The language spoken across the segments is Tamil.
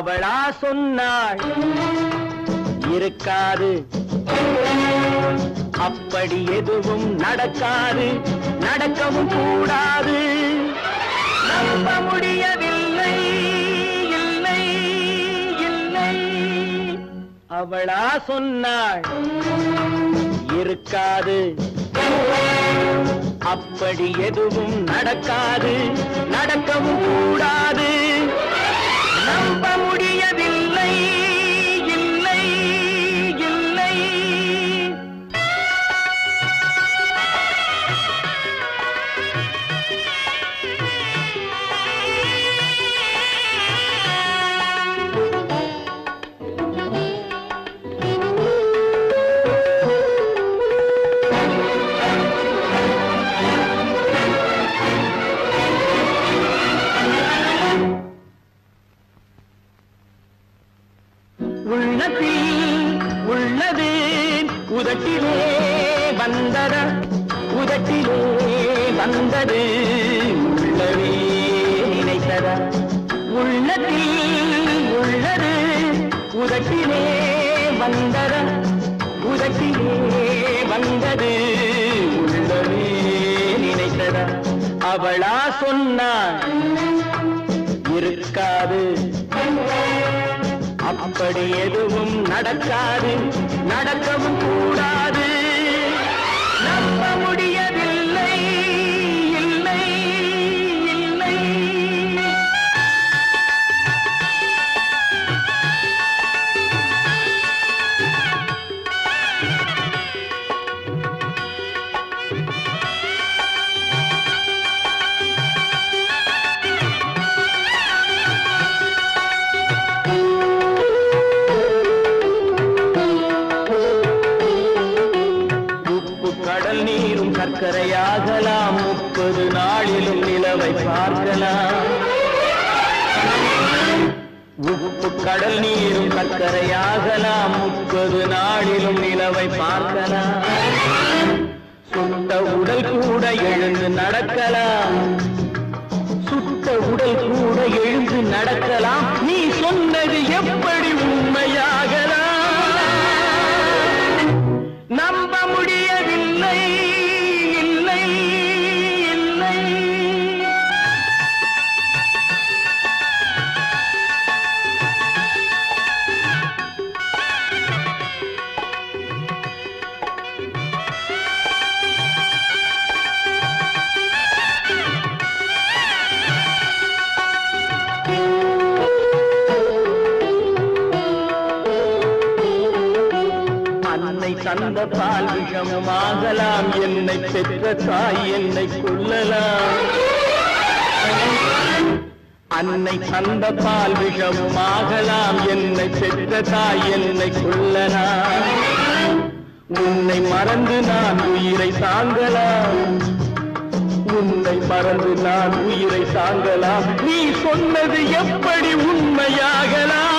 அவளா சொன்னாள் இருக்காது, அப்படி எதுவும் நடக்காது, நடக்கவும் கூடாது. நம்ப முடியவில்லை, இல்லை இல்லை. அவளா சொன்னாள் இருக்காது, அப்படி எதுவும் நடக்காது, நடக்கவும் கூடாது. நம்ப முடியவில்லை, இல்லை இல்லை. உள்ளது உதட்டிலே வந்தத, உதட்டிலே வந்தது உள்ளவே நினைத்தத. உள்ளத்தில் உள்ளது உதட்டிலே வந்தத, உதட்டிலே வந்தது உள்ளவே நினைத்தத. அவளா சொன்னாள் இருக்காது, அப்படி எதுவும் நடக்காது, நடக்கவும் கூடாது. நம்ப முடியவில்லை, இல்லை இல்லை. கடல் நீரும் சர்க்கரையாகலாம், 30 நாளிலும் நிலவை பார்க்கலாம். உப்பு கடல் நீரும் சர்க்கரையாகலாம், 30 நாளிலும் நிலவை பார்க்கலாம். சுட்ட உடல் கூட எழுந்து நடக்கலாம், சுட்ட உடல் கூட எழுந்து நடக்கலாம். நீ சொன்னது எப்படி உண்மையாகலாம்? நம்ப முடியவில்லை, இல்லை இல்லை. அன்னை தந்த பால் விஷமாகலாம், என்னை பெற்ற தாய் என்னை கொல்லலாம். அன்னை தந்த பால் விஷமாகலாம், என்னை பெற்ற தாய் என்னை கொல்லலாம். உன்னை மறந்து நான் உயிரை தாங்கலாம், உன்னை மறந்து நான் உயிரை தாங்கலாம். நீ சொன்னது எப்படி உண்மையாகலாம்?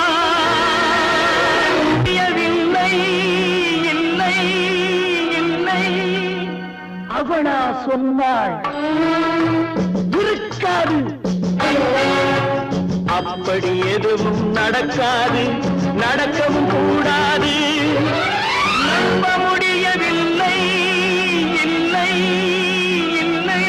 அவளா சொன்னாள் இருக்காது, அப்படி எதுவும் நடக்காது, நடக்கவும் கூடாது. நம்ப முடியவில்லை, இல்லை இல்லை.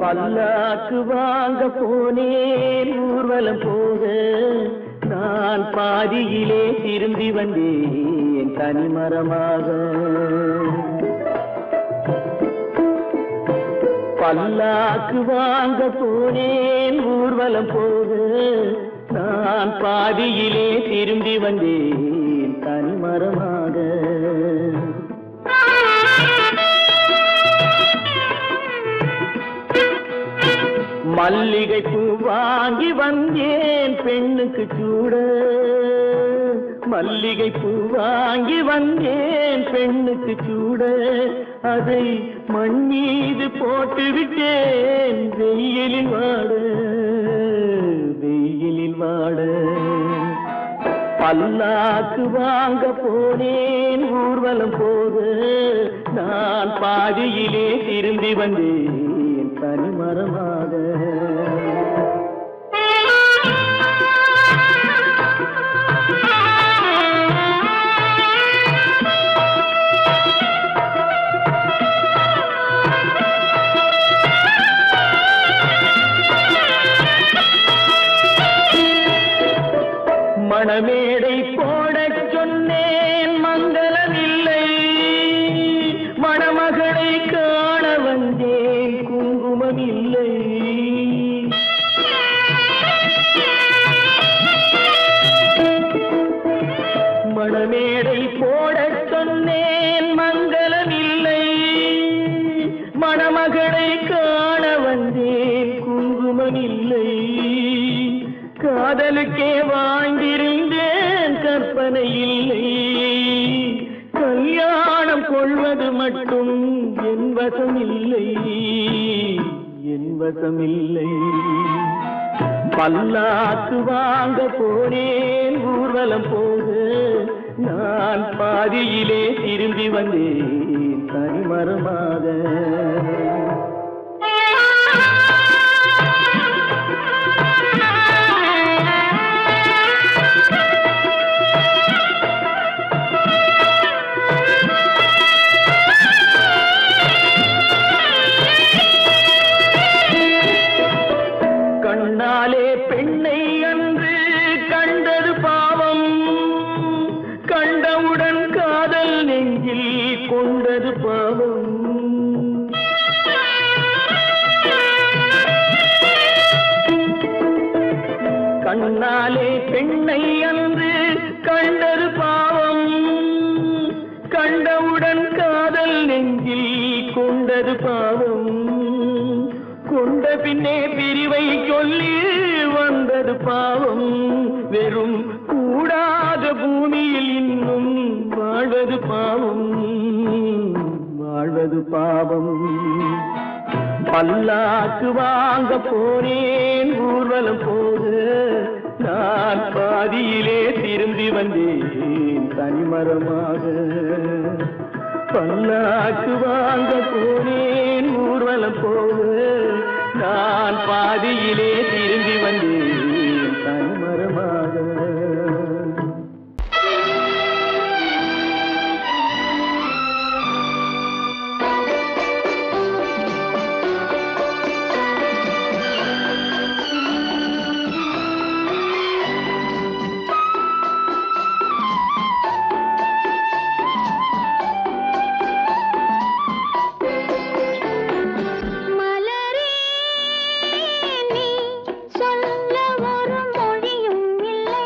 பல்லாக்கு வாங்க போனேன் ஊர்வலம் போக, நான் பாதியிலே திரும்பி வந்தேன் தனிமரமாக. பல்லாக்கு வாங்க போனேன் ஊர்வலம் போக, நான் பாதியிலே திரும்பி வந்தேன் தனிமரமாக. மல்லிகை பூ வாங்கி வந்தேன் பெண்ணுக்கு சூட, மல்லிகை பூ வாங்கி வந்தேன் பெண்ணுக்கு சூட, அதை மண் மீது போட்டு விட்டேன் வெயிலில் வாட, வெயிலில் வாட. பல்லாக்கு வாங்க போனேன் ஊர்வலம் போது, நான் பாதியிலே திரும்பி வந்தேன் தனிமரமாக. மணமேடை போடச் சொன்னேன் மங்களமில்லை, மணமகளை காண வந்தேன் குங்குமமில்லை. மணமேடை போடச் சொன்னேன் மங்களமில்லை, மணமகளை காண வந்தேன் குங்குமமில்லை. காதலுக்கே வாழ்ந்திருந்தேன் கற்பனை இல்லை, கல்யாணம் கொள்வது மட்டும் என் வசமில்லை, என் வசமில்லை. பல்லாக்கு வாங்க போனேன் ஊர்வலம் போது, நான் பாதியிலே திரும்பி வந்தேன் தனிமரமாக. கண்ணாலே பெண்ணை அன்று கண்டது பாவம், கண்டவுடன் காதல் நெஞ்சில் கொண்டது பாவம். கண்ணாலே பெண்ணை அன்று கண்டது பாவம், கண்டவுடன் காதல் நெஞ்சில் கொண்டது பாவம். கொண்ட பின்னே பிரிவை சொல்லி வந்தது பாவம், வெறும் கூடாத பூமியில் இன்னும் வாழ்வது பாவம், வாழ்வது பாவம். பல்லாக்கு வாங்க போனேன் ஊர்வலம் போது, நான் பாதியிலே திரும்பி வந்தேன் தனிமரமாக. பல்லாக்கு வாங்க போனேன் ஊர்வலம் போது, நான் பாதியிலே திரும்பி வந்தேன் தனிமரமாக. சொல்ல ஒரு மொழியும் இல்லை,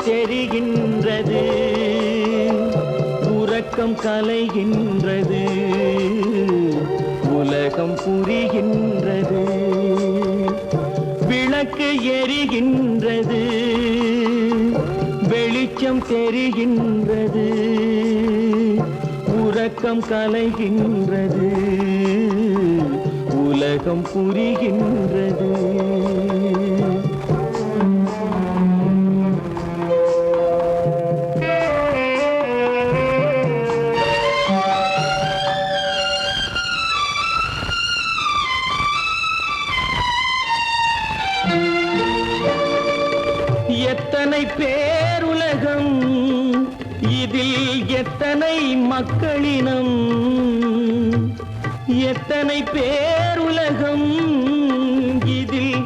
தெரிகின்றது, உறக்கம் கலைகின்றது, உலகம் புரிகின்றது. விளக்கு எரிகின்றது, வெளிச்சம் தெரிகின்றது, உறக்கம் கலைகின்றது, உலகம் புரிகின்றது. எத்தனை பேருலகம், இதில் எத்தனை மக்களினம், எத்தனை பேருலகம், இதில்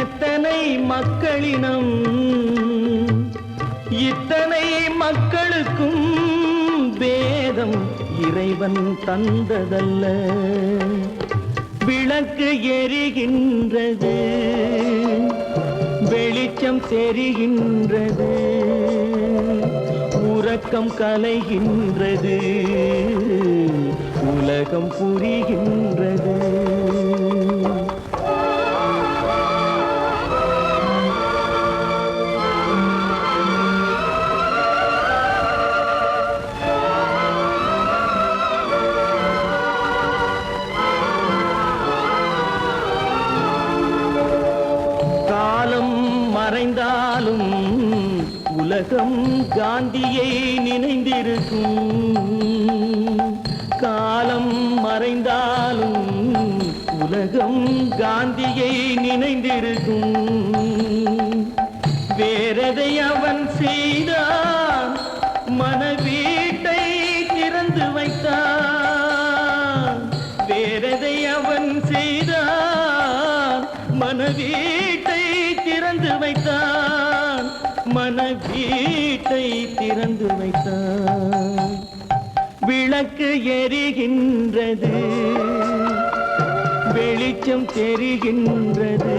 எத்தனை மக்களினம், இத்தனை மக்களுக்கும் வேதம் இறைவன் தந்ததல்ல. விளக்கு எரிகின்றது, வெளிச்சம் தெரிகின்றது, உறக்கம் கலைகின்றது, உலகம் புரிகின்றது. மறைந்தாலும் உலகம் காந்தியை நினைந்திருக்கும், காலம் மறைந்தாலும் உலகம் காந்தியை நினைந்திருக்கும். வேறதை அவன் செய்தான், மனவீட்டை திறந்து வைத்தான். வேறதை அவன் செய்தான், மனவீட்டை திறந்து வைத்தான், மனவீட்டை திறந்து வைத்தான். விளக்கு எரிகின்றது, வெளிச்சம் தெரிகின்றது,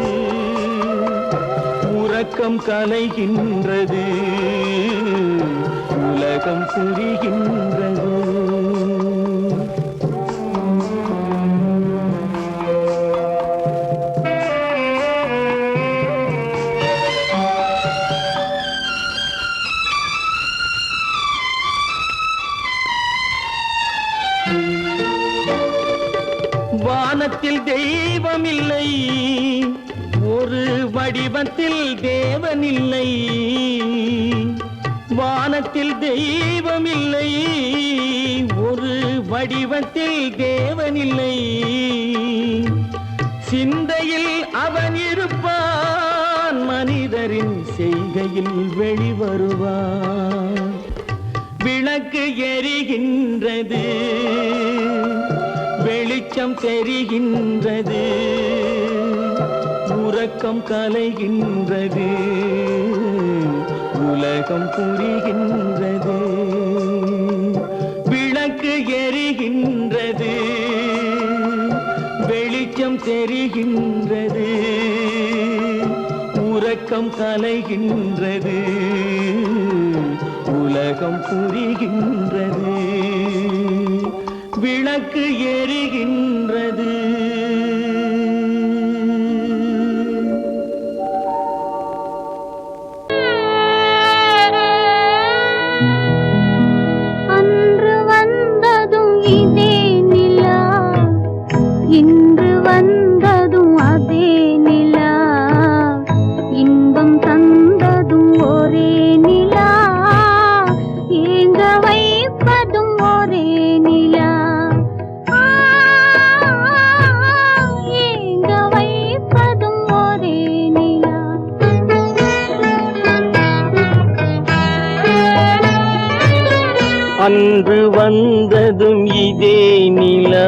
உறக்கம் கலைகின்றது, உலகம் புரிகின்றது. வானத்தில் தெய்வம் இல்லை, ஒரு வடிவத்தில் தேவன் இல்லை. வானத்தில் தெய்வம் இல்லை, ஒரு வடிவத்தில் தேவன் இல்லை. சிந்தையில் அவன் இருப்பான், மனிதரின் செய்கையில் வெளிவருவான். விளக்கு எரிகின்றது, வெளிச்சம் தெரிகின்றது, உறக்கம் கலைகின்றது, உலகம் புரிகின்றது. விளக்கு எரிகின்றது, வெளிச்சம் தெரிகின்றது, உறக்கம் கலைகின்றது, உலகம் புரிகின்றது. விளக்கு எரிகின்றது. அன்று வந்ததும் இதே நிலா, இன்று வந்ததும் அதே நிலா, இன்பம் தந்ததும் ஒரே நிலா, ஏங்க வைப்பதும் ஒரே நிலா. அன்று வந்ததும் இதே நிலா,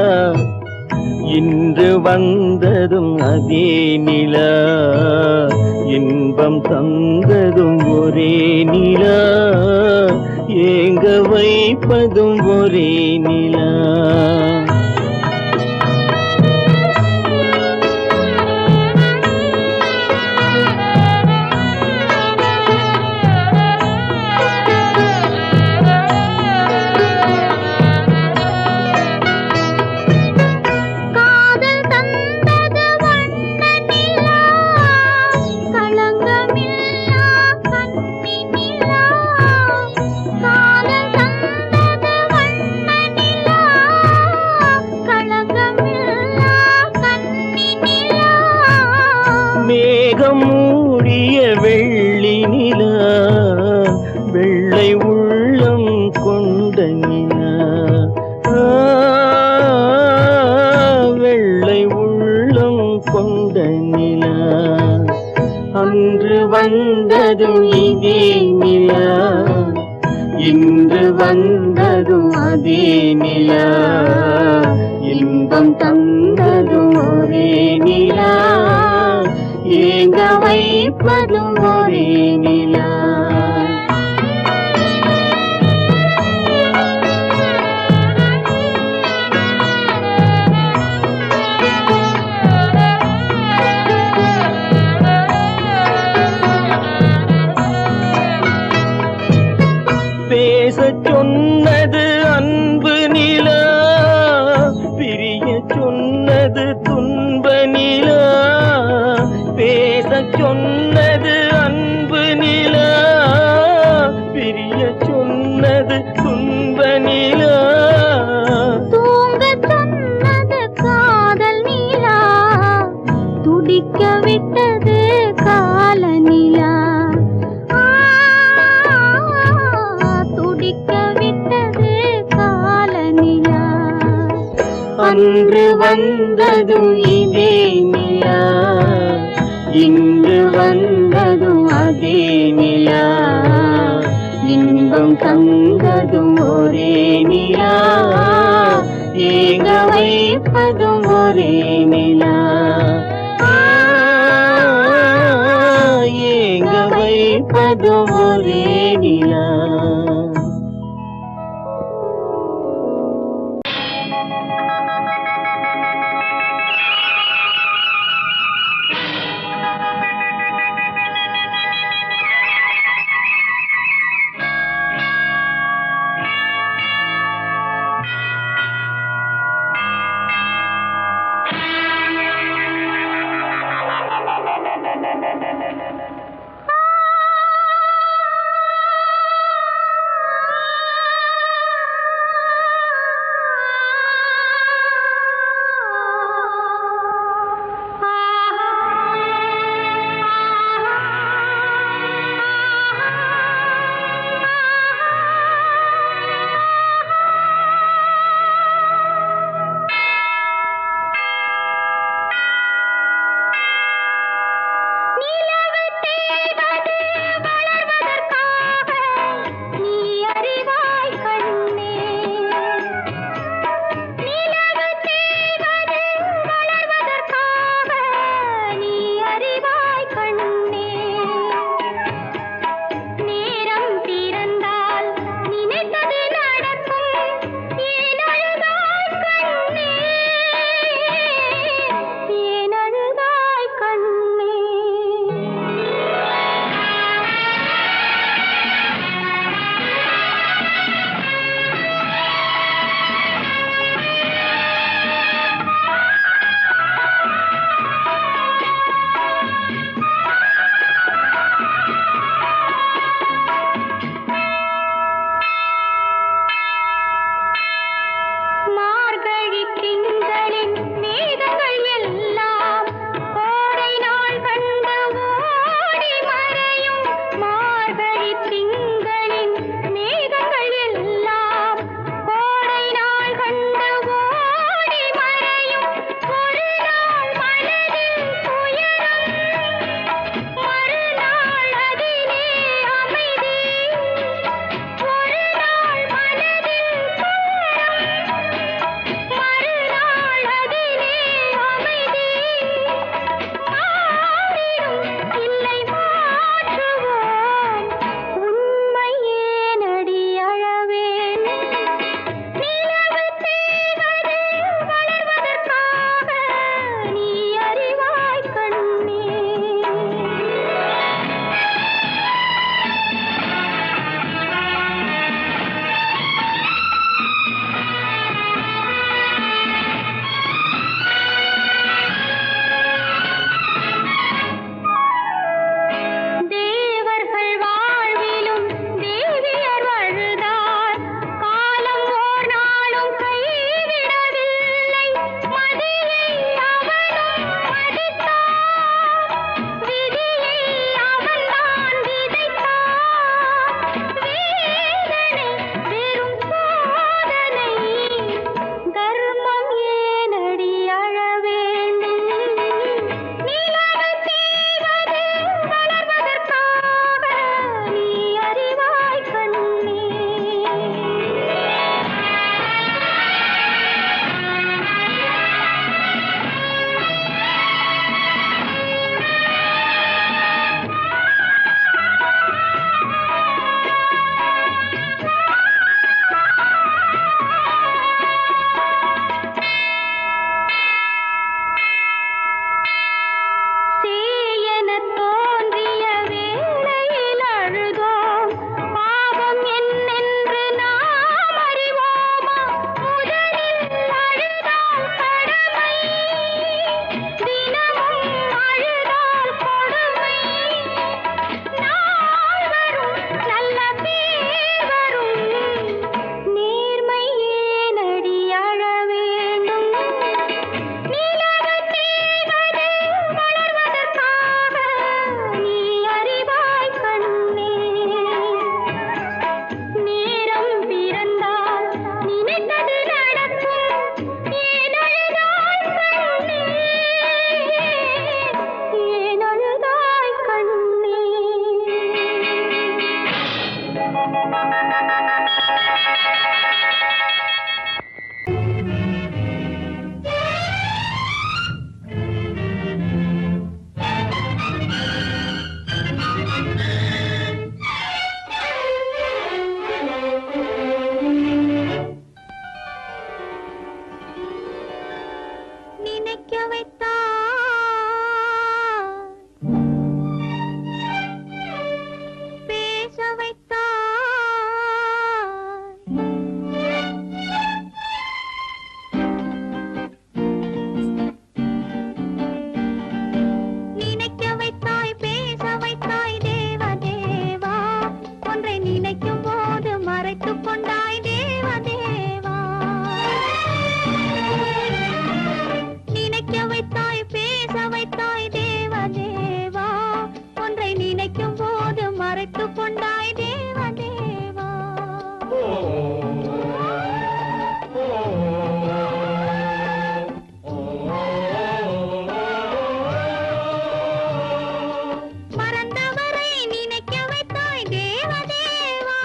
இன்று வந்ததும் அதே நிலா, இன்பம் தந்ததும் ஒரே நிலா, ஏங்க வைப்பதும் ஒரே நிலா. மேகம் மூடிய வெள்ளி நிலா வெள்ளை உள்ளம் கொண்ட நிலா வெள்ளை உள்ளம் கொண்ட நிலா அன்று வந்ததும் இதே நிலா இன்று வந்ததும் அதே நிலா இன்பம் தந்ததும் ஒரே நிலா ஏங்க வைப்பதும் ஒரே நிலா பேசச் சொன்னது அன்பு நிலா பிரிய சொன்னது துன்ப நிலா பேசச் சொன்னது அன்பு நிலா பிரிய சொன்னது துன்ப நிலா தூங்கச் சொன்னது காதல் நிலா துடிக்க விட்டது கால நிலா துடிக்க விட்டது கால நிலா அன்று வந்ததும் இதே நிலா இன்று வந்ததும் அதே நிலா இன்பம் தந்ததும் ஒரே நிலா ஏங்க வைப்பதும் ஒரே நிலா ஏங்க வைப்பதும் ஒரே நிலா வைத்தாய் தேவதேவா, ஒன்றை நினைக்கும் போது மறைத்து கொண்டாய் தேவதேவா. மறந்தவரை நினைக்க வைத்தாய் தேவதேவா,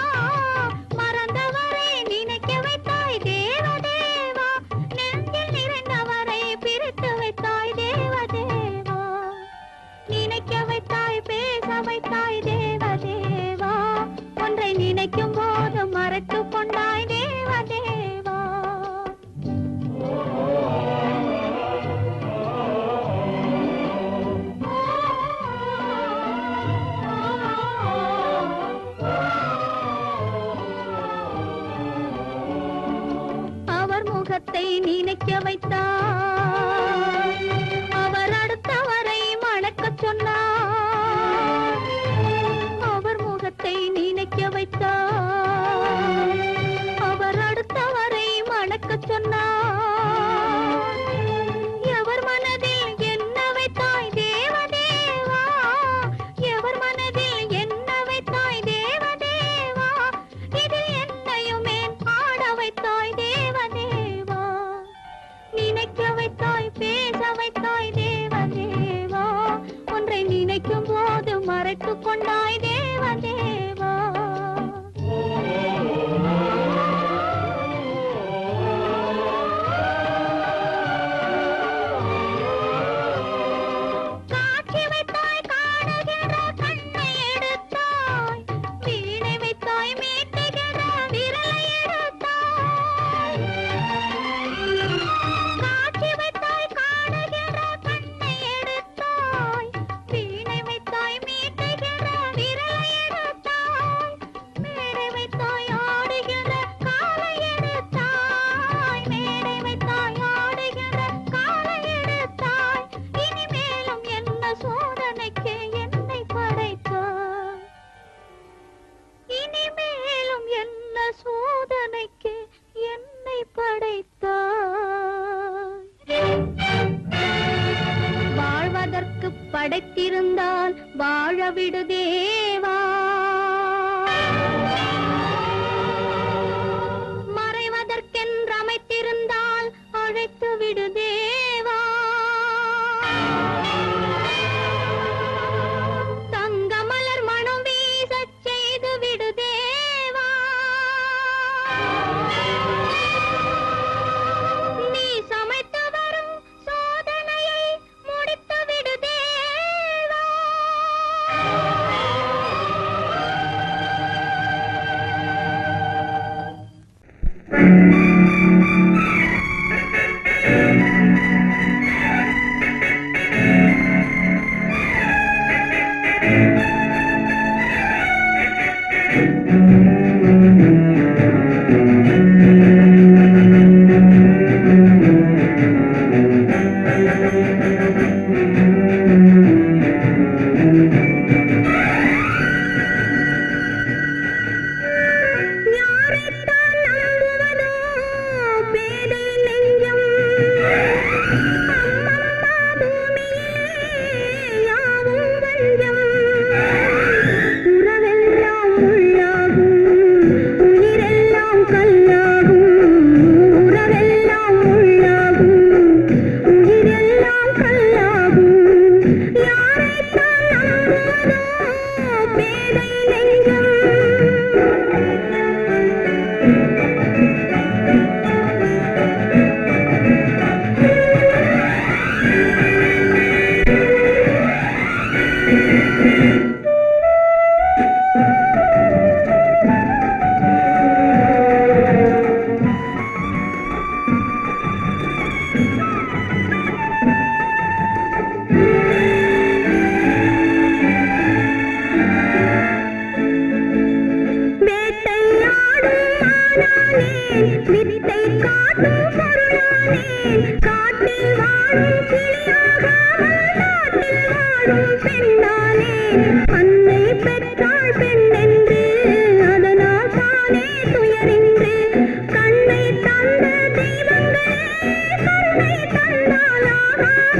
மறந்தவரை நினைக்க வைத்தாய் தேவதேவா, நெஞ்சில் நிறைந்தவரை பிரித்து வைத்தாய் தேவதேவா, நினைக்க வைத்தாய் பேச வைத்தாய் தேவதேவா, ஒன்றை நினைக்கும் போது மறைத்து கொண்டாய் தேவதேவா. அவர் முகத்தை நினைக்க வைத்தார், அவர் அடுத்தவரை மணக்கச் சொன்னார். அவர் முகத்தை நினைக்க வைத்தார், அவர் அடுத்தவரை மணக்கச் சொன்னார். எவர் மனதில் என்ன வைத்தாய் தேவதேவா, எவர் மனதில் என்ன வைத்தாய் தேவதேவா, இதில் என்னையுமே ஆட வைத்தாய் தேவதேவா, நினைக்க வைத்தாய் பேச வைத்தாய் தேவதேவா, ஒன்றை நினைக்கும் போது மறைத்து கொண்டாய் தேவதேவா. காட்சி வைத்தாய் காணுகிற கண்ணை எடுத்தாய், வீணை வைத்தாய் மீட்டுகிற விரலை எடுத்தாய். காட்சி வைத்தாய் காணுகிற கண்ணை எடுத்தாய், வீணை வைத்தாய் மீட்டுகிற விரலை எடுத்தாய். மேடை வைத்தாய் ஆடுகிற காலை எடுத்தாய், மேடை வைத்தாய் ஆடுகிற காலை எடுத்தாய். இனிமேலும் என்ன சோதனைக்கு என்னை படைத்தாய், இனிமேலும் என்ன சோதனைக்கு என்னை படைத்தாய். வாழ்வதற்கு படைத்திருந்தால் வாழ விடு தேவா, மறைவதற்கென்று அமைத்திருந்தால் அழைத்து விடு தேவா. தங்கமலர் மனம் வீசச் செய்து விடு தேவா, நீ சமைத்து வரும் சோதனையை முடித்து விடு தேவா. யாரைத்தான் நம்புவதோ பேதை நெஞ்சம், அம்மம்மா பூமியிலே யாவும் வஞ்சம். உறவெல்லாம் உள்ளாகும், உயிரெல்லாம் கல்லாகும். உறவெல்லாம் உள்ளாகும், உயிரெல்லாம் கல்லாகும். யாரைத்தான் நம்புவதோ பேதை நெஞ்சம். வித்தை காட்டும் பொருளானேன், காட்டில் வாழும் கிளியாகாமல் நாட்டில் வாழும் பெண்ணானேன். அன்னை பெற்றாள் பெண்ணென்று அதனால் தானே துயரின்று, கண்ணை தந்த தெய்வங்களே கருணை தந்தாலாகாதோ.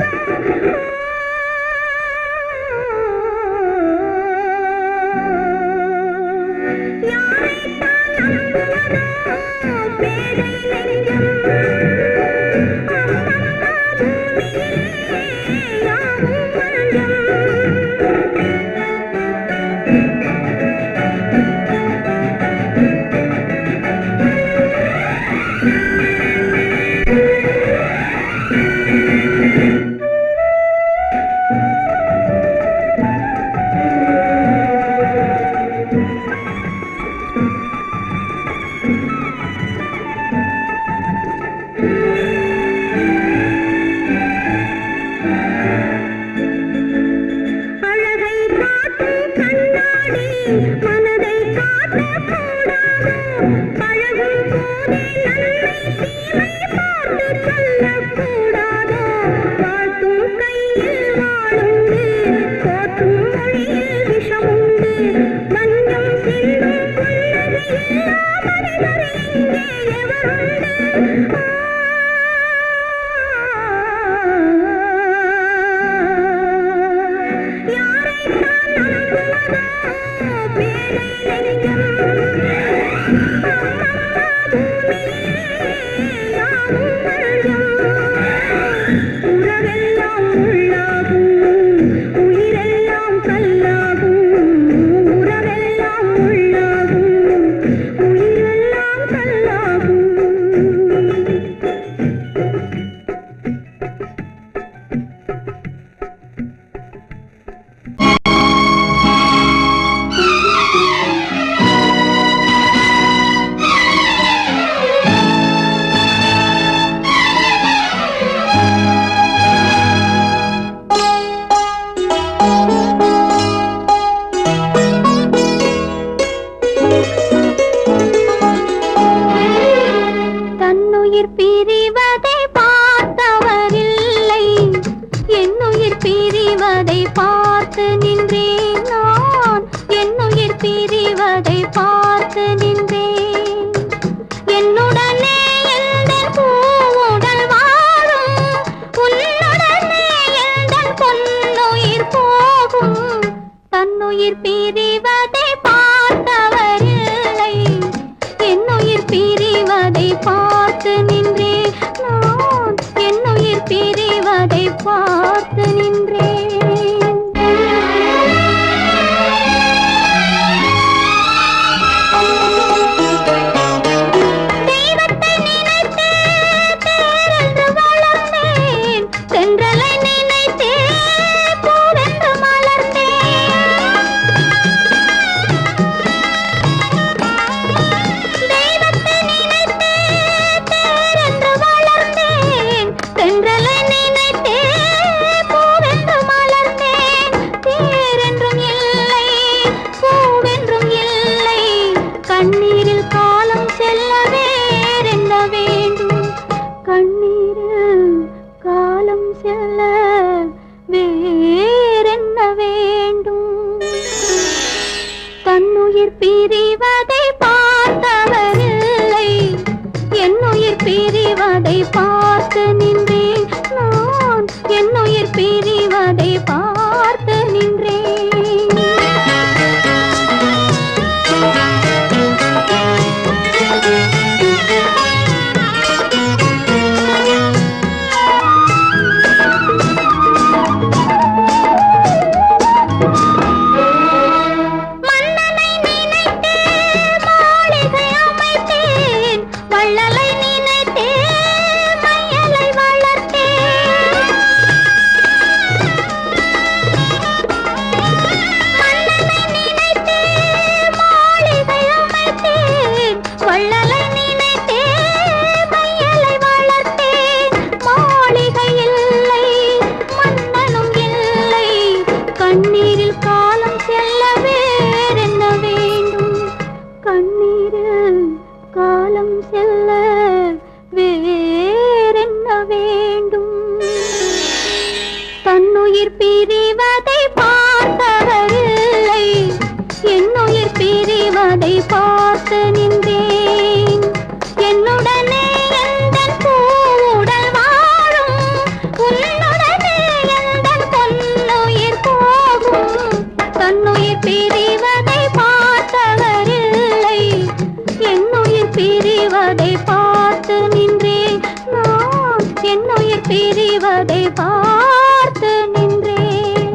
பார்த்து நின்றேன் நான் என்னுயிர் பிரிவதை பார்த்து நின்றேன் என்னுடனே எந்தன் பூவுடல் வாழும் உன்னுடனே எந்தன் பொன்னுயிர் போகும் தன்னுயிர் பிரிவதை பார்த்தவரில்லை என்னுயிர் பிரிவதை பார்த்து நின்றேன் நான் என்னுயிர் பிரிவதை பார்த்து நின்றேன் தெய்வத்தை நினைத்தே தேரென்று வளர்ந்தேன் தென்றலை நினைத்தே பூவென்று மலர்ந்தேன் தெய்வத்தை நினைத்தே தேரென்று வளர்ந்தேன் தென்றலை நினைத்தே பூவென்று மலர்ந்தேன் தேரென்றும் இல்லை பூவென்றும் இல்லை கண்ணீரில் காலம் செல்ல வேறென்ன வேண்டும் கண்ணீரில் காலம் செல்ல வேறென்ன வேண்டும் தன்னுயிர் பிரிவதை பார்த்தவரில்லை என்னுயிர் பிரிவதை பார்த்து நின்றேன் நான் என்னுயிர் பிரிவதை பார்த்து நின்றேன் மன்னனை நினைத்தே மாளிகை அமைத்தேன் வள்ளலை நினைத்தே மையலை வளர்த்தேன் மன்னனை நினைத்தே மாளிகை அமைத்தேன் வள்ளலை நினைத்தே மையலை வளர்த்தேன் மாளிகை இல்லை மன்னனும் இல்லை கண்ணீரில் காலம் செல்ல வேறென்ன வேண்டும் கண்ணீரில் காலம் செல்ல வேறென்ன வேண்டும் தன்னுயிர் பிரிவதை பார்த்தவரில்லை என்னுயிர் பிரிவதை பார்த்து நின்றேன் என்னுடனே எந்தன் பூவுடல் வாழும் உன்னுடனே எந்தன் பொன்னுயிர் போகும் தன்னுயிர் பிரிவதை பார்த்தவரில்லை என்னுயிர் பிரிவதை பார்த்து நின்றேன் நான் என்னுயிர் பிரிவதை பார்த்து நின்றேன்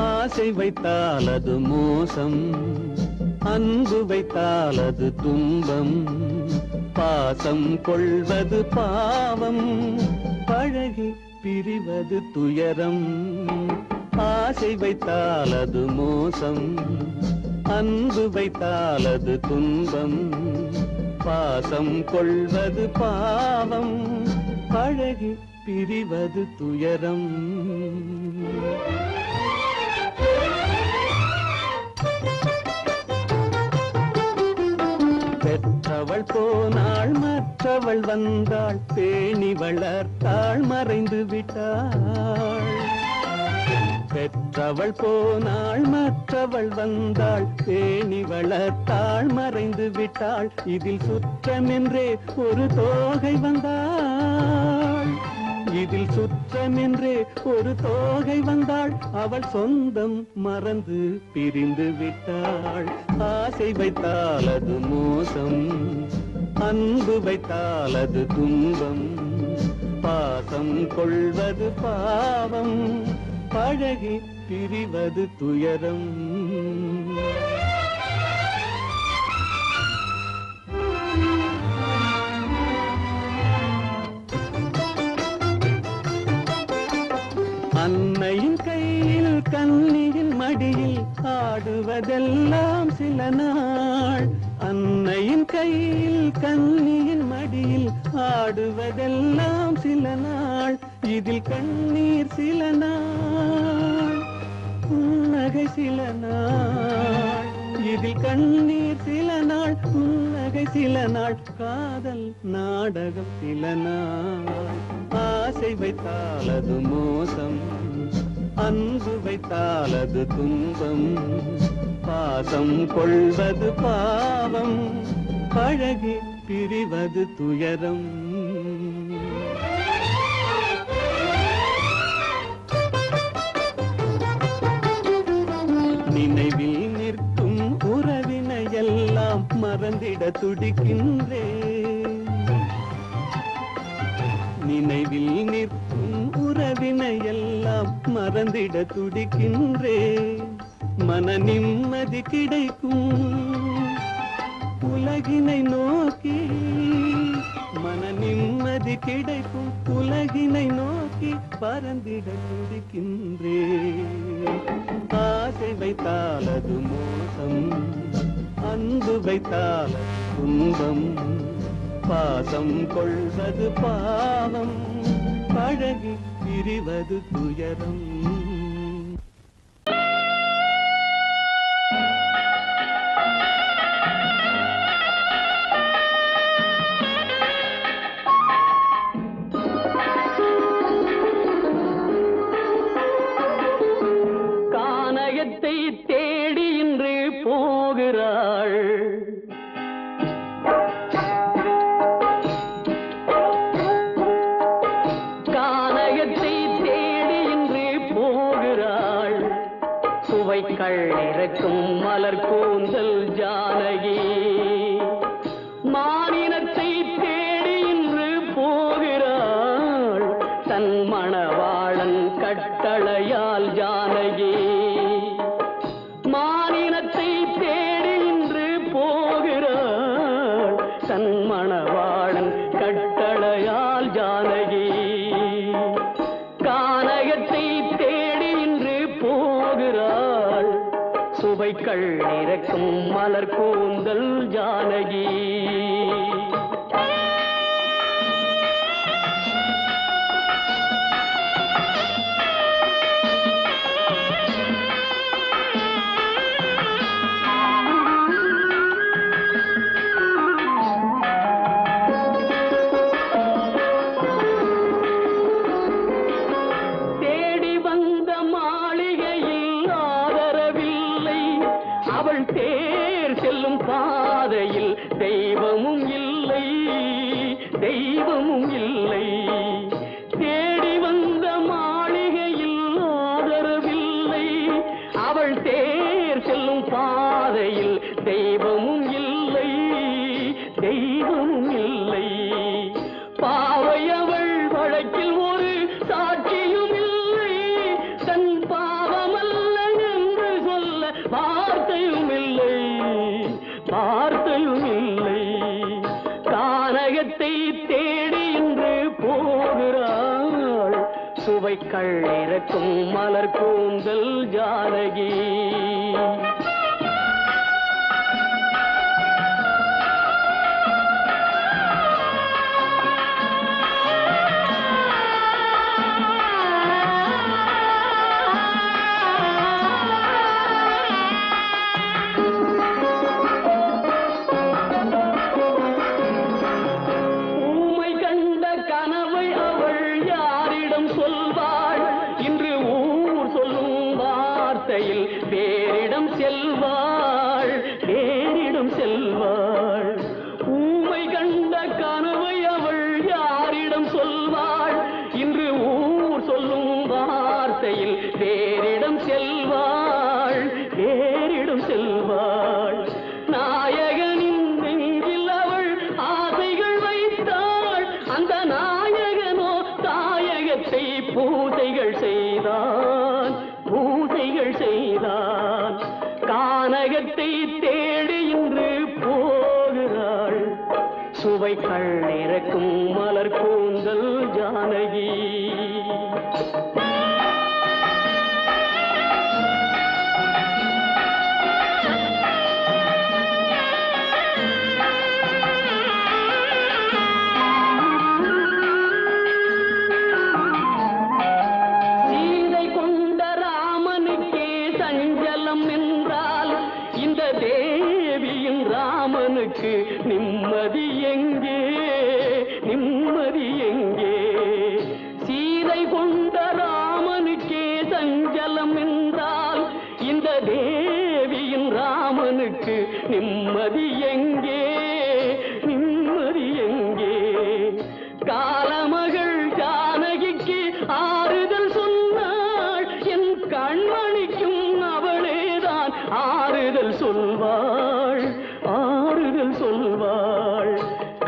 ஆசை வைத்தால் அது மோசம் அன்பு வைத்தால் அது துன்பம் பாசம் கொள்வது பாவம் பழகி பிரிவது துயரம் ஆசை வைத்தால் அது மோசம் அன்பு வைத்தால் அது துன்பம் பாசம் கொள்வது பாவம் பழகி பிரிவது துயரம் பெற்றவள் போனாள் மற்றவள் வந்தாள் பேணி வளர்த்தாள் மறைந்து விட்டாள் பெற்றவள் போனாள் மற்றவள் வந்தாள் பேணி வளர்த்தாள் மறைந்து விட்டாள் இதில் சுற்றமென்றே ஒரு தோகை வந்தாள் இதில் சுற்றமென்றே ஒரு தோகை வந்தாள் அவள் சொந்தம் மறந்து பிரிந்து விட்டாள் ஆசை வைத்தால் அது மோசம் அன்பு வைத்தால் அது துன்பம் பாசம் கொள்வது பாவம் பழகி பிரிவது துயரம் மடியில் ஆடுவதெல்லாம் சில நாள், அன்னையின் கையில் கண்ணியின் மடியில் ஆடுவதெல்லாம் சில நாள், இதில் கண்ணீர் சில நாள், புன்னகை சில நாள், இதில் கண்ணீர் சில நாள், புன்னகை சில நாள், காதல் நாடகம் சில நாள். ஆசை வைத்தால் அது மோசம், அன்பு வைத்தால் அது துன்பம், பாசம் கொள்வது பாவம், பழகி பிரிவது துயரம். நினைவில் நிற்கும் உறவினை எல்லாம் மறந்திட துடிக்கின்றேன், நினைவில் நிற்கும் உறவினை எல்லாம் மறந்திட துடிக்கின்றேன். மன நிம்மதி கிடைக்கும் உலகினை நோக்கி, மன நிம்மதி கிடைக்கும் உலகினை நோக்கி பறந்திட துடிக்கின்றேன். ஆசை வைத்தால் அது மோசம், அன்பு வைத்தால் துன்பம், பாசம் கொள்வது பாவம், பழகி பிரிவது துயரம். கானகத்தை தேடி இன்று போகிறாள், கானகத்தை தேடி இன்று போகிறாள், சுவைக்கள் இறக்கும் மலர் கூந்தல் ஜானகி. மானினத்தை தேடி இன்று போகிறாள், தன் மணவாளன் கட்டளையால் ஜானகி. மானினத்தை தேடி இன்று போகிறாள், தன் மணவாளன் கட்டளையால் ஜானகி. கானகத்தை தேடி இன்று போகிறாள், சுவைக்கள் இறக்கும் மலர் கூந்தல் ஜானகி. தேடி வந்த மாளிகையில் ஆதரவில்லை, அவள் தேர் செல்லும் பாதையில் தெய்வமும் இல்லை, தெய்வமும் இல்லை. தேடி வந்த மாளிகையில் ஆதரவில்லை, அவள் தேர் செல்லும் பாதையில் தெய்வமும் இல்லை, தெய்வமும் இல்லை. பாவை அவள் வழக்கில் ஒரு சாட்சியும் இல்லை, தன் பாவமல்ல என்று சொல்ல வார்த்தையும் இல்லை, வார்த்தையும் இல்லை. கானகத்தை தேடி இன்று போகிறாள், சுவைக்கள் இறக்கும் மலர் கூந்தல் ஜானகி. ஊமை கண்ட கனவை அவள் யாரிடம் சொல்வாள், இன்று ஊர் சொல்லும் வார்த்தையில் வேறிடம் செல்வாள், வேறிடம் செல்வாள். ஊமை கண்ட கனவை அவள் யாரிடம் சொல்வாள், இன்று ஊர் சொல்லும் வார்த்தையில் வேறிடம் செல்வாள், வேறிடம் செல்வாள். நாயகனின் நெஞ்சில் அவள் ஆசைகள் வைத்தாள், அந்த நாயகனோ தாயகத்தை பூசைகள் செய்தான், பூசைகள் செய்தான். கானகத்தை தேடி இன்று போகிறாள், சுவைக்கள் இறக்கும் மலர் கூந்தல் ஜானகி. ராமனுக்கு நிம்மதி எங்கே, நிம்மதி எங்கே? சீதை கொண்ட ராமனுக்கே சஞ்சலம் என்றால் இந்த தேவியின் ராமனுக்கு நிம்மதி எங்கே, நிம்மதி எங்கே? காலமகள் ஜானகிக்கு ஆறுதல் சொன்னாள், என் கண்மணிக்கும் அவளேதான் ஆறுதல் சொல்வாள், ஆறுதல் சொல்வாள்.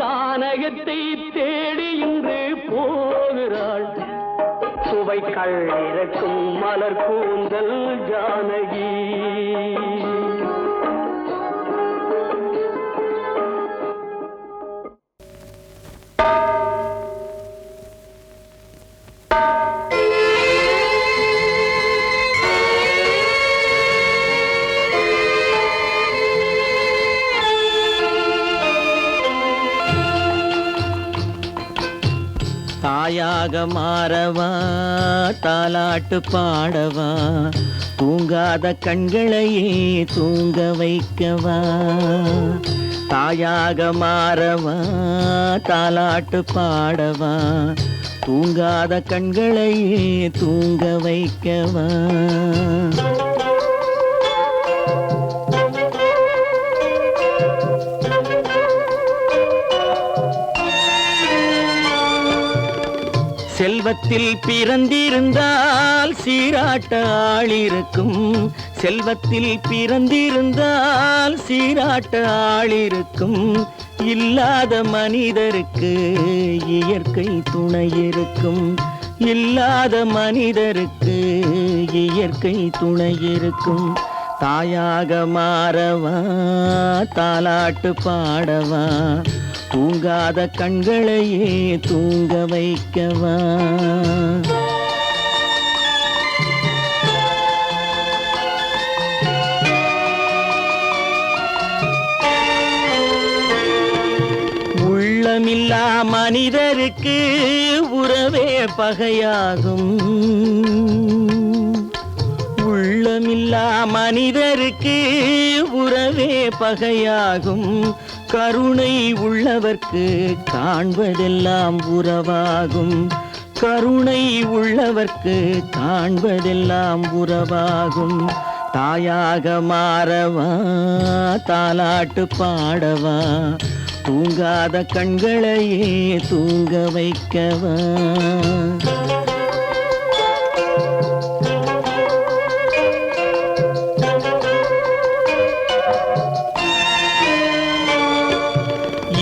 கானகத்தை தேடி இன்று போகிறாள், சுவைக்கள் இறக்கும் மலர் கூந்தல் ஜானகி. தாயாக மாறவா, தாலாட்டு பாடவா, தூங்காத கண்களையே தூங்க வைக்கவா. தாயாக மாறவா, தாலாட்டு பாடவா, தூங்காத கண்களையே தூங்க வைக்கவா. செல்வத்தில் பிறந்திருந்தால் சீராட்ட ஆள் இருக்கும், செல்வத்தில் பிறந்திருந்தால் சீராட்ட ஆள் இருக்கும். இல்லாத மனிதருக்கு இயற்கை துணை இருக்கும், இல்லாத மனிதருக்கு இயற்கை துணை இருக்கும். தாயாக மாறவா, தாலாட்டு பாடவா, தூங்காத கண்களையே தூங்க வைக்கவா. உள்ளமில்லா மனிதருக்கு உறவே பகையாகும், உள்ளமில்லா மனிதருக்கு உறவே பகையாகும். கருணை உள்ளவர்க்கு காண்பதெல்லாம் உறவாகும், கருணை உள்ளவர்க்கு காண்பதெல்லாம் உறவாகும். தாயாக மாறவா, தாலாட்டு பாடவா, தூங்காத கண்களையே தூங்க வைக்கவா.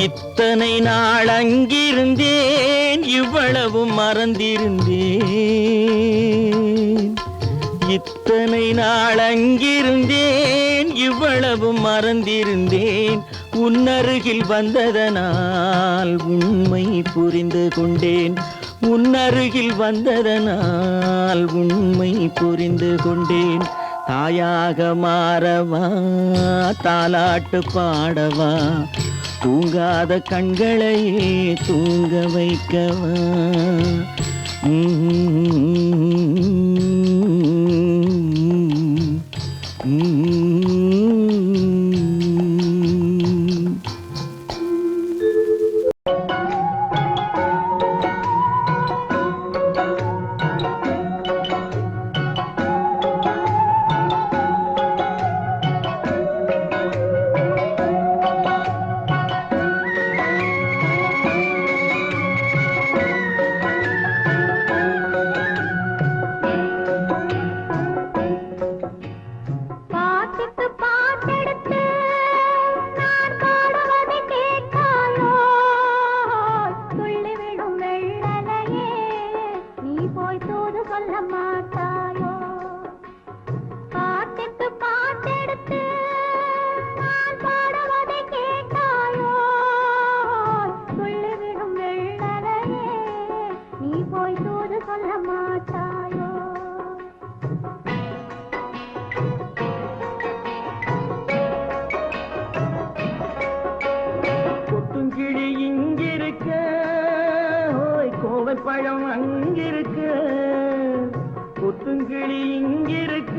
இத்தனை நாள் அங்கிருந்தேன், இவ்வளவு மறந்திருந்தேன். இத்தனை நாள் அங்கிருந்தேன், இவ்வளவு மறந்திருந்தேன். உன்னருகில் வந்ததனால் உண்மை புரிந்து கொண்டேன், உன்னருகில் வந்ததனால் உண்மை புரிந்து கொண்டேன். தாயாக மாறவா, தாலாட்டு பாடவா, தூங்காத கண்களையே தூங்க வைக்கவா. பழம் அங்கிருக்க, புத்துங்கிளி இங்கிருக்க,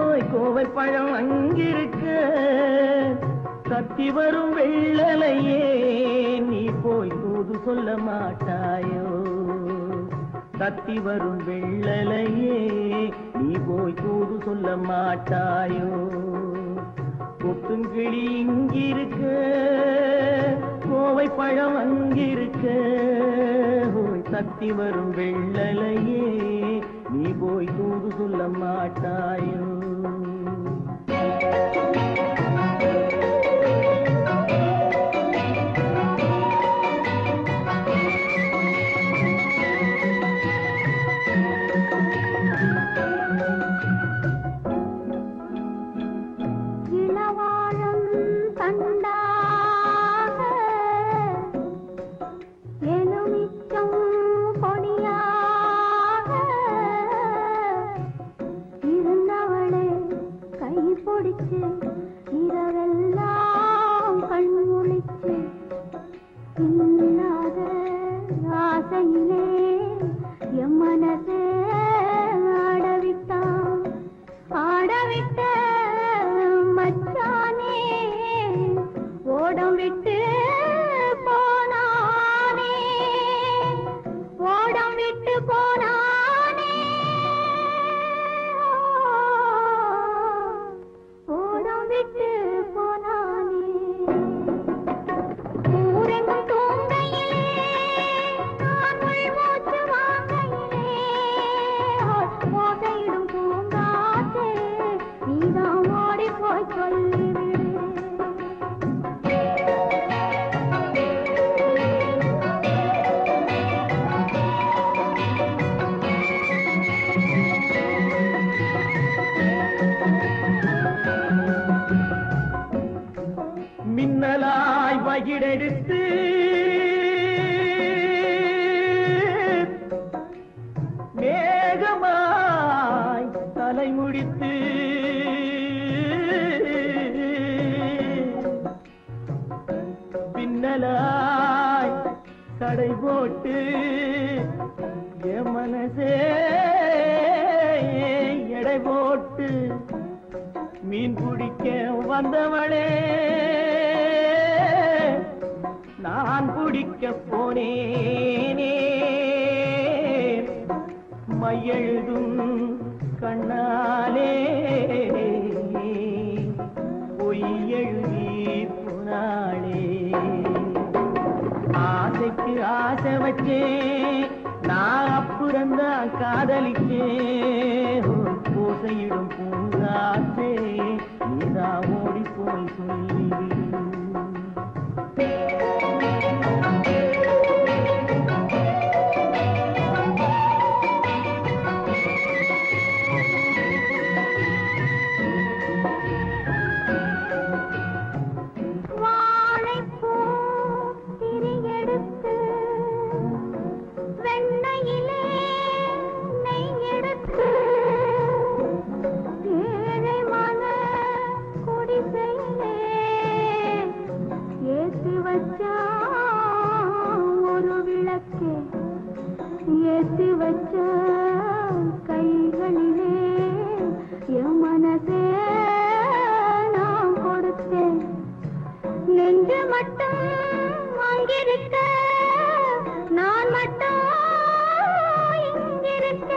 ஓய் கோவை பழம் அங்கிருக்க, தத்தி வரும் வெள்ளலையே நீ போய் தூது சொல்ல மாட்டாயோ தத்தி வரும் வெள்ளலையே நீ போய் தூது சொல்ல மாட்டாயோ கொத்துங்கிளி இங்கிருக்க கோவை பழம் அங்கிருக்க போய் தத்தி வரும் வெள்ளலையே நீ போய் தூது சொல்ல மாட்டாயோ இரவெல்லாம் கண்முழிச்சு இல்லாத ஆசையிலே என் மனசே ஆடவிட்ட மச்சானே ஓடம் விட்டு போனானே ஓடம் விட்டு போனானே ஓடம் விட்டு போனானே ஊரெங்கும் தூங்கையிலே நான் மூச்சு வாங்கையிலே ஓசையிடும் பூங்காற்றே நீதான் ஓடி போய் சொல்லிவிடு மின்னலாய் வகிடெடுத்து மேகமாய் தலைமுடித்து பின்னலாய் கடை போட்டு என் மனசே எடை போட்டு மீன் பிடிக்க வந்தவளே நான் பிடிக்க போனேனே மையெழுதும் கண்ணாலே பொய் எழுதி போனாளே ஆசைக்கு ஆசை வச்சேன் நான் அப்புறந்தான் காதலிச்சேன் பூசையிடும் பூங்காற்றே நீதான் ஓடி போய் சொல்லிவிடு ஏத்தி வச்ச கைகளிலே என் மனசே நான் கொடுத்தேன் நெஞ்சு மட்டும் அங்கிருக்க நான் மட்டும் இங்கிருக்க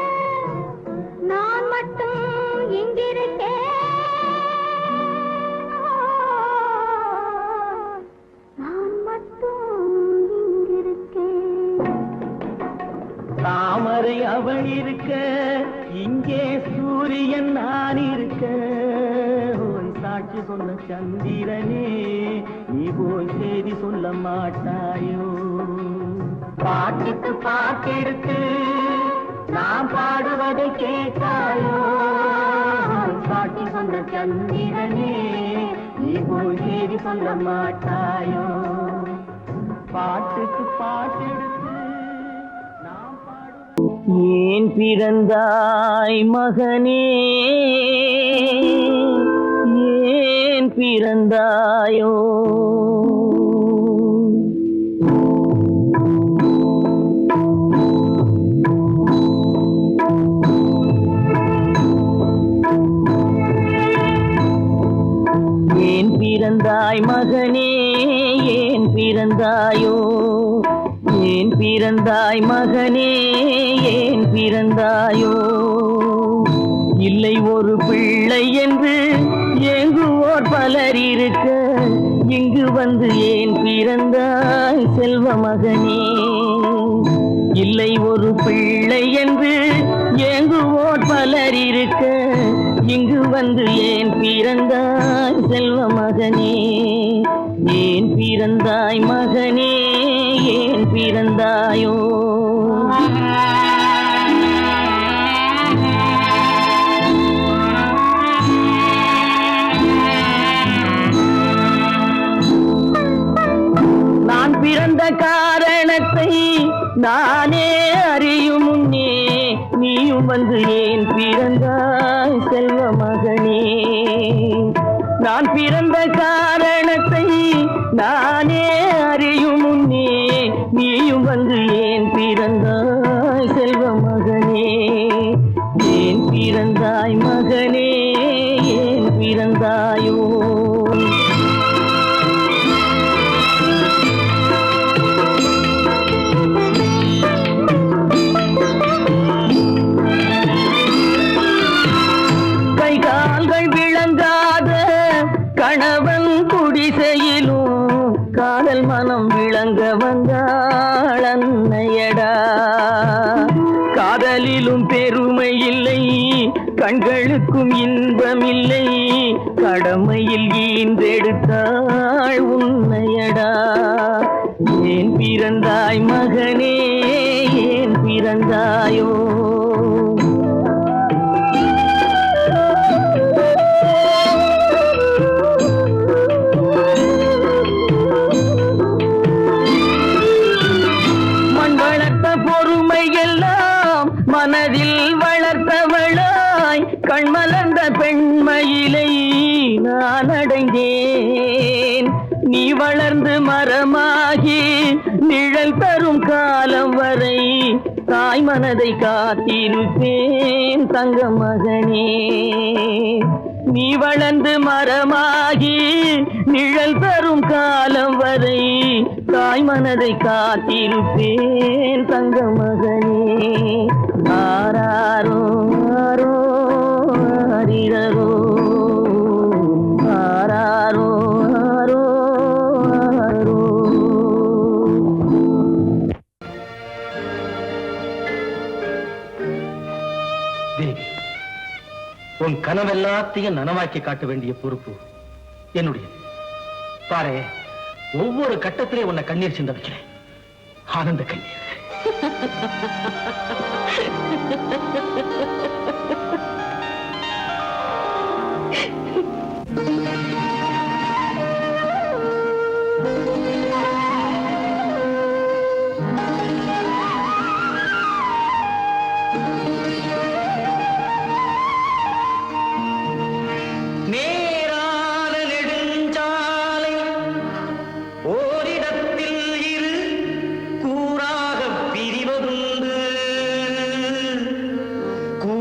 நான் மட்டும் இங்கிருக்கேன் நான் மட்டும் இங்கிருக்கேன் தாமரை அவள் இருக்க இங்கே சூரியன் நான் இருக்க ஓய் சாட்சி சொன்ன சந்திரனே நீ போய் செய்தி சொல்ல மாட்டாயோ பாட்டுக்கு பாட்டெடுத்து நான் பாடுவதை கேட்டாயோ சாட்சி சொன்ன சந்திரனே நீ போய் செய்தி சொல்ல மாட்டாயோ பாட்டுக்கு பாட்டெடுத்து ஏன் பிறந்தாய் மகனே ஏன் பிறந்தாயோ ஏன் பிறந்தாய் மகனே ஏன் பிறந்தாயோ ஏன் பிறந்தாய் மகனே ஏன் பிறந்தாயோ இல்லை ஒரு பிள்ளை என்று ஏங்குவோர் பலர் இருக்க இங்கு வந்து ஏன் பிறந்தாய் செல்வ மகனே இல்லை ஒரு பிள்ளை என்று ஏங்குவோர் பலர் இருக்க இங்கு வந்து ஏன் பிறந்தாய் செல்வ மகனே ஏன் பிறந்தாய் மகனே ஏன் பிறந்தாயோ நான் பிறந்த காரணத்தை நானே அறியும் முன்னே நீயும் வந்து ஏன் பிறந்தாய் செல்வ மகனே நான் பிறந்த காரணத்தை நானே அறியும் முன்னே நீயும் வந்து ஏன் பிறந்தாய் செல்வ மகனே ஏன் பிறந்தாய் மகனே ஏன் பிறந்தாயோ கணவன் குடிசையிலும் காதல் மனம் விளங்க வந்தாள் அன்னையடா காதலிலும் பெருமை இல்லை கண்களுக்கும் இன்பம் இல்லை கடமையில் ஈன்றெடுத்தாள் உன்னையடா ஏன் பிறந்தாய் மகனே ஏன் பிறந்தாயோ மனதில் வளர்த்தவளாய் கண்மலர்ந்த பெண்மயிலை நான் அடைந்தேன் நீ வளர்ந்து மரமாகி நிழல் தரும் காலம் வரை தாய் மனதை காத்திருப்பேன் தங்க மகனே நீ வளர்ந்து மரமாகி நிழல் தரும் காலம் வரை தாய் மனதை காத்திருப்பேன் தங்க மகனே ஆராரோ ஆரோ ஆரிரரோ ஆராரோ ஆரோ ஆரோ தேவி உன் கனவெல்லாத்தையும் நனவாக்கி காட்ட வேண்டிய பொறுப்பு என்னுடைய பாரு ஒவ்வொரு கட்டத்திலே உன்னை கண்ணீர் சிந்த வைக்கிறேன் ஆனந்த கண்ணீர் கூ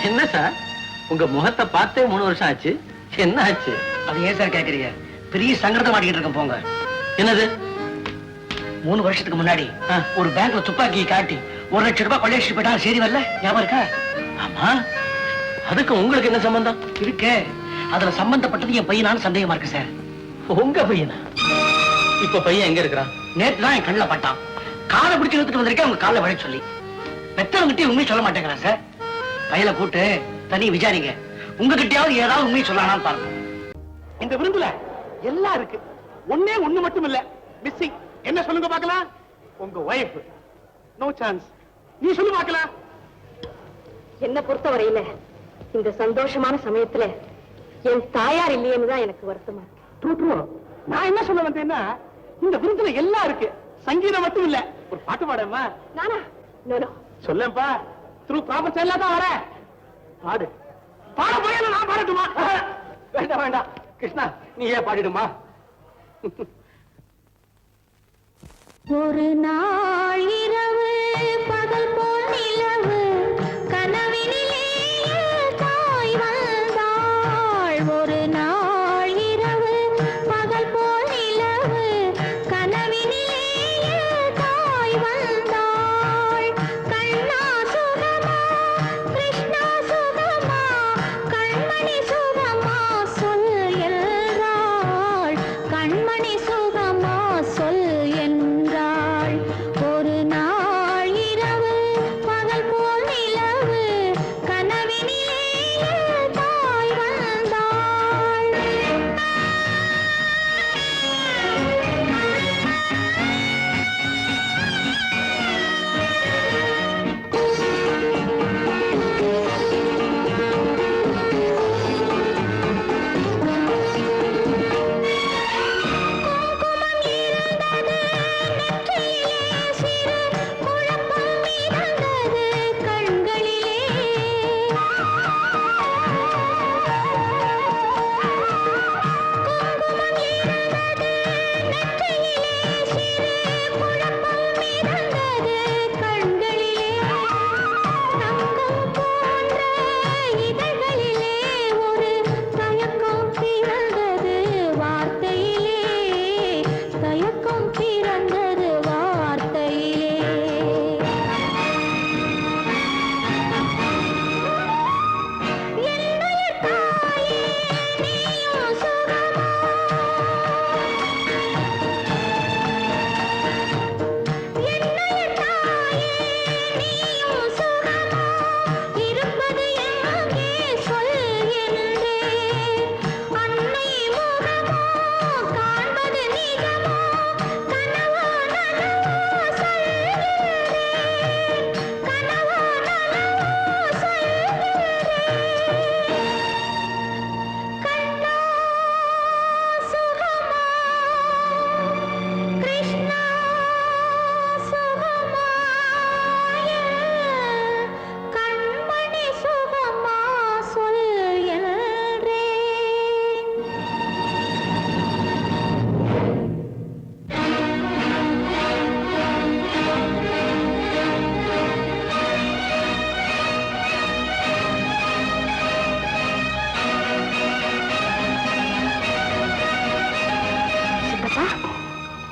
என்ன சார் உங்க முகத்தை பார்த்தே 3 வருஷம் ஆச்சு. என்ன ஆச்சு? அது ஏன் சார் கேக்குறீங்க? பெரிய சங்கடத்தை மாட்டிக்கிட்டு இருக்கேன் போங்க. என்னது? 3 வருஷத்துக்கு முன்னாடி ஒரு பேங்க்ல துப்பாக்கியை காட்டி 1 லட்சம் ரூபாய் கொள்ளையடிச்சு போயிட்டா சரி வரல, ஞாபகம் இருக்கா? ஆமா, அதுக்கு உங்களுக்கு என்ன சம்பந்தம்? இருக்கு. அதுல சம்பந்தப்பட்டது என் பையனான்னு சந்தேகமா இருக்கு சார். உங்க பையனா? இப்ப பையன் எங்க இருக்கிறான்? நேற்று தான் என் கண்ணில் பட்டான். காலை பிடிச்சு இழுத்துட்டு வந்திருக்கேன் அவங்க காலை வழி சொல்லி. பெத்தவங்கிட்டே உண்மையை சொல்ல மாட்டேங்கிறான் சார். பையனை கூட்டு தனி விசாரிங்க. உங்ககிட்டயாவது ஏதாவது உண்மையை சொல்லலாம்னு பாருங்க. இந்த விருந்துல எல்லாம் இருக்கு. ஒண்ணு மட்டும் இல்ல மிஸ்ஸிங். என்ன சொல்லுங்க பார்க்கலாம்? உங்க வைஃப். No chance. நீ சொல்லு பார்க்கலாம். என்ன பொறுத்தவரையில இந்த சந்தோஷமான சமயத்துல என் தாயார் இல்லையேன்னு தான் எனக்கு வருத்தமா இருக்கு. நான் என்ன சொல்ல வந்தேன்னா, இந்த விருந்துல எல்லாம் இருக்கு, சங்கீதம் மட்டும் இல்ல. ஒரு பாட்டு பாடமா? நானா? நோ. சொல்லேன்பா. த்ரூ ப்ராப்பர் சேனலா தான் வர. பாடு. பாட போய் நான் பாடட்டுமா? வேண்டாம் வேண்டாம் கிருஷ்ணா, நீ ஏன் பாடிடுமா? ஒரு நாள் இரவு பகல் போல் நிலவு கனவினிலே தாய் வந்தாள். ஒரு நாள் இரவு பகல் போல் நிலவு கனவினிலே தாய் வந்தாள். கண்ணா சுகமா கிருஷ்ணா சுகமா கண்மணி சுகமா சொல் என்றாள். கண்மணி சுகமா சொல் என்றாள். ஒரு நாள் இரவு பகல் போல் நிலவு கனவினிலே தாய் வந்தாள்.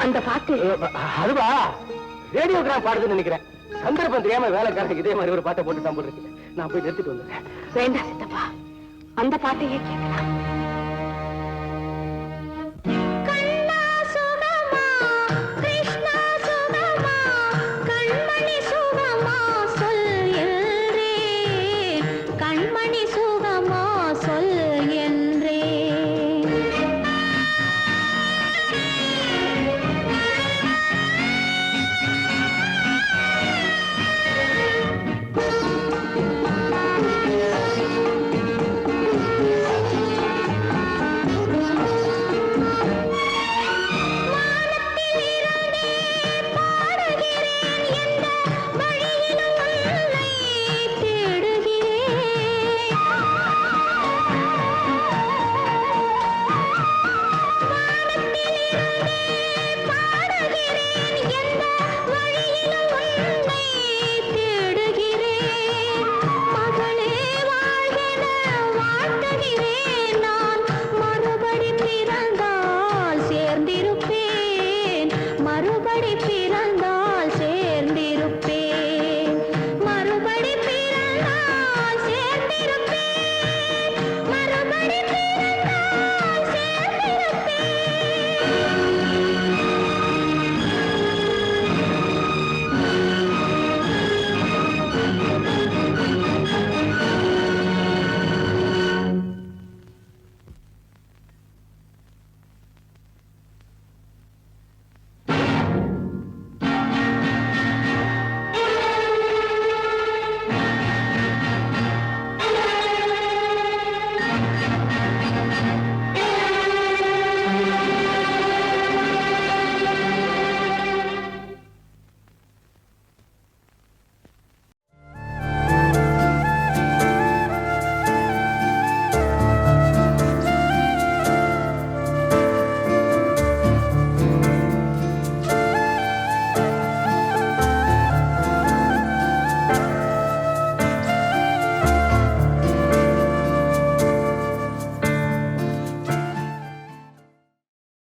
அந்த பாட்டு அதுவா ரேடியோகிராம் பாடுதுன்னு நினைக்கிறேன். சந்தர்ப்பம் தெரியாம வேலைக்காரங்க இதே மாதிரி ஒரு பாட்டை போட்டு தான் போட்டுருக்கு. நான் போய் நிறுத்திட்டு வந்துடுறேன். வேண்டாம் சித்தப்பா, அந்த பாட்டையே கேட்கலாம்.